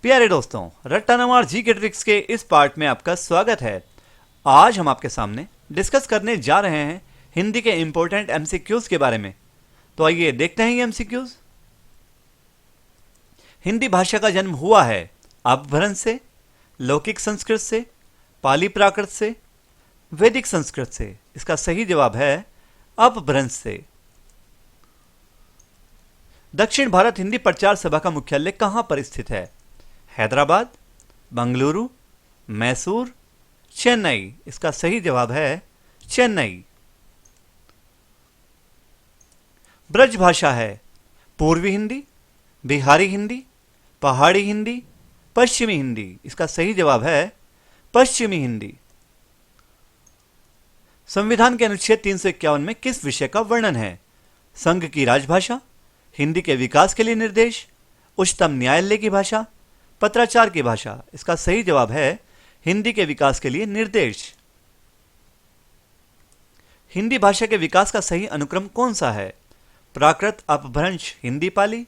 प्यारे दोस्तों, रट्टा नवार जी के ट्रिक्स के इस पार्ट में आपका स्वागत है। आज हम आपके सामने डिस्कस करने जा रहे हैं हिंदी के इंपॉर्टेंट एमसीक्यूज के बारे में। तो आइए देखते हैं ये एमसीक्यूज। हिंदी भाषा का जन्म हुआ है अपभ्रंश से, लौकिक संस्कृत से, पाली प्राकृत से, वैदिक संस्कृत से। इसका सही जवाब है अपभ्रंश से। दक्षिण भारत हिंदी प्रचार सभा का मुख्यालय कहां पर स्थित है? हैदराबाद, बंगलुरु, मैसूर, चेन्नई। इसका सही जवाब है चेन्नई। ब्रज भाषा है पूर्वी हिंदी, बिहारी हिंदी, पहाड़ी हिंदी, पश्चिमी हिंदी। इसका सही जवाब है पश्चिमी हिंदी। संविधान के अनुच्छेद 351 में किस विषय का वर्णन है? संघ की राजभाषा, हिंदी के विकास के लिए निर्देश, उच्चतम न्यायालय की भाषा, पत्राचार की भाषा। इसका सही जवाब है हिंदी के विकास के लिए निर्देश। हिंदी भाषा के विकास का सही अनुक्रम कौन सा है? प्राकृत अपभ्रंश हिंदी पाली,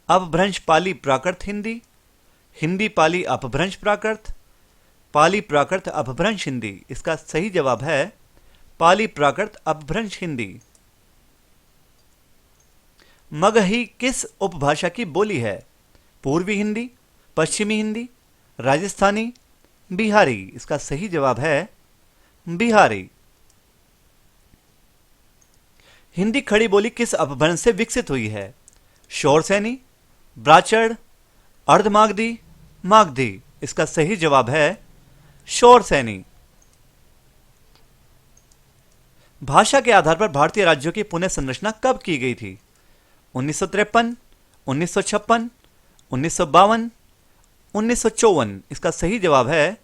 अपभ्रंश पाली प्राकृत हिंदी, हिंदी पाली अपभ्रंश प्राकृत, पाली प्राकृत अपभ्रंश हिंदी। इसका सही जवाब है पाली प्राकृत अपभ्रंश हिंदी। मगही किस उपभाषा की बोली है? पूर्वी हिंदी, पश्चिमी हिंदी, राजस्थानी, बिहारी। इसका सही जवाब है बिहारी। हिंदी खड़ी बोली किस अपभ्रंश से विकसित हुई है? शौरसैनी, ब्राचड़, अर्धमागधी, मागधी। इसका सही जवाब है शौरसैनी। भाषा के आधार पर भारतीय राज्यों की पुनः संरचना कब की गई थी? 1953, 1956, 1952, 1954। इसका सही जवाब है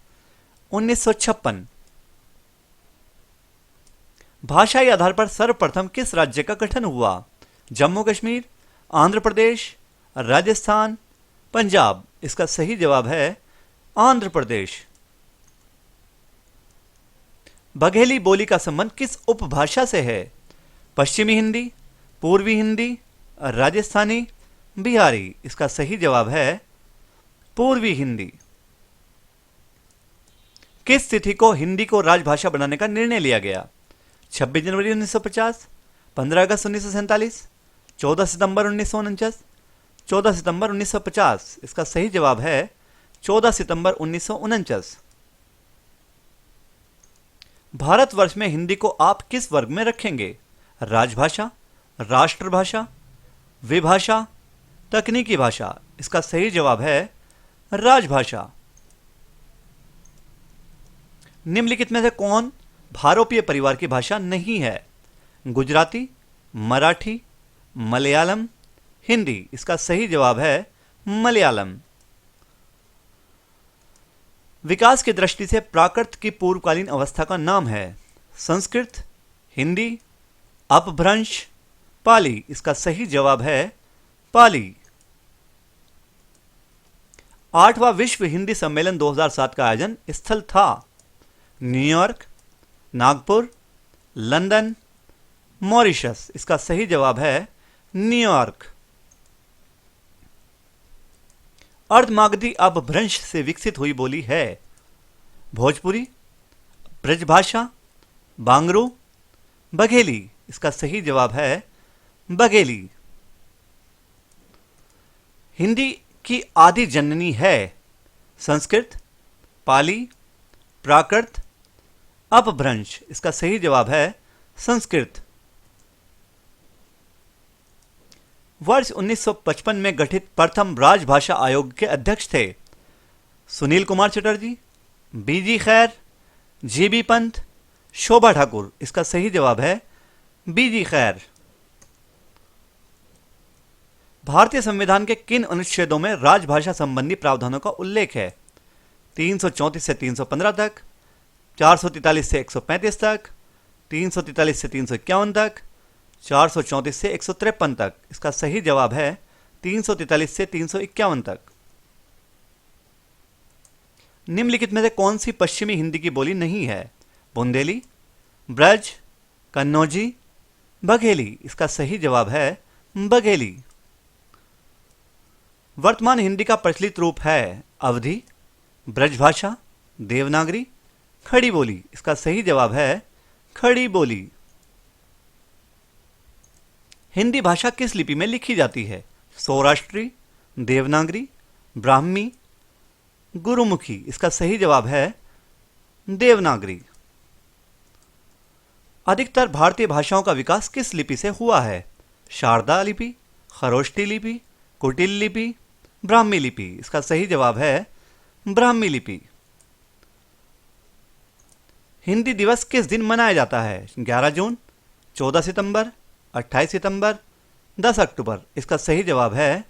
1956। भाषाई आधार पर सर्वप्रथम किस राज्य का गठन हुआ? जम्मू कश्मीर, आंध्र प्रदेश, राजस्थान, पंजाब। इसका सही जवाब है आंध्र प्रदेश। बघेली बोली का संबंध किस उपभाषा से है? पश्चिमी हिंदी, पूर्वी हिंदी, राजस्थानी, बिहारी। इसका सही जवाब है पूर्वी हिंदी। किस तिथि को हिंदी को राजभाषा बनाने का निर्णय लिया गया? 26 जनवरी 1950, 15 अगस्त 1947, 14 सितंबर 1949, 14 सितंबर 1950। इसका सही जवाब है 14 सितंबर 1949। भारतवर्ष में हिंदी को आप किस वर्ग में रखेंगे? राजभाषा, राष्ट्रभाषा, विभाषा, तकनीकी भाषा। इसका सही जवाब है राजभाषा। निम्नलिखित में से कौन भारोपीय परिवार की भाषा नहीं है? गुजराती, मराठी, मलयालम, हिंदी। इसका सही जवाब है मलयालम। विकास की दृष्टि से प्राकृत की पूर्वकालीन अवस्था का नाम है? संस्कृत, हिंदी, अपभ्रंश, पाली। इसका सही जवाब है पाली। 8वां विश्व हिंदी सम्मेलन 2007 का आयोजन स्थल था? New York, Nagpur, London, Mauritius. इसका सही जवाब है न्यूयॉर्क। अर्धमागधी अपभ्रंश से विकसित हुई बोली है? भोजपुरी, ब्रजभाषा, बांगरू, बघेली। इसका सही जवाब है बघेली। हिंदी की आदि जननी है? संस्कृत, पाली, प्राकृत, अपभ्रंश। इसका सही जवाब है संस्कृत। वर्ष 1955 में गठित प्रथम राजभाषा आयोग के अध्यक्ष थे? सुनील कुमार चटर्जी, बीजी खैर, जीबी पंत, शोभा ठाकुर। इसका सही जवाब है बीजी खैर। भारतीय संविधान के किन अनुच्छेदों में राजभाषा संबंधी प्रावधानों का उल्लेख है? 334 से 315 तक, 443 से 135 तक, 343 से 351 तक, 434 से 153 तक। इसका सही जवाब है 343 से 351 तक। निम्नलिखित में से कौन सी पश्चिमी हिंदी की बोली नहीं है? बुंदेली, ब्रज, कन्नौजी, बघेली। इसका सही जवाब है बघेली। वर्तमान हिंदी का प्रचलित रूप है अवधी, ब्रजभाषा, देवनागरी, खड़ी बोली। इसका सही जवाब है खड़ी बोली। हिंदी भाषा किस लिपि में लिखी जाती है? सौराष्ट्री, देवनागरी, ब्राह्मी, गुरुमुखी। इसका सही जवाब है देवनागरी। अधिकतर भारतीय भाषाओं का विकास किस लिपि से हुआ है? शारदा लिपि, खरोष्ठी लिपि, कुटिल लिपि, ब्राह्मी लिपि। इसका सही जवाब है ब्राह्मी लिपि। हिंदी दिवस किस दिन मनाया जाता है? 11 जून, 14 सितंबर, 28 सितंबर, 10 अक्टूबर। इसका सही जवाब है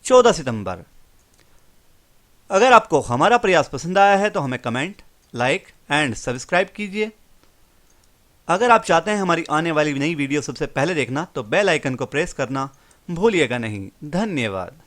14 सितंबर। अगर आपको हमारा प्रयास पसंद आया है तो हमें कमेंट, लाइक एंड सब्सक्राइब कीजिए। अगर आप चाहते हैं हमारी आने वाली नई वीडियो सबसे पहले देखना तो बेल आइकन को प्रेस करना भूलिएगा नहीं। धन्यवाद।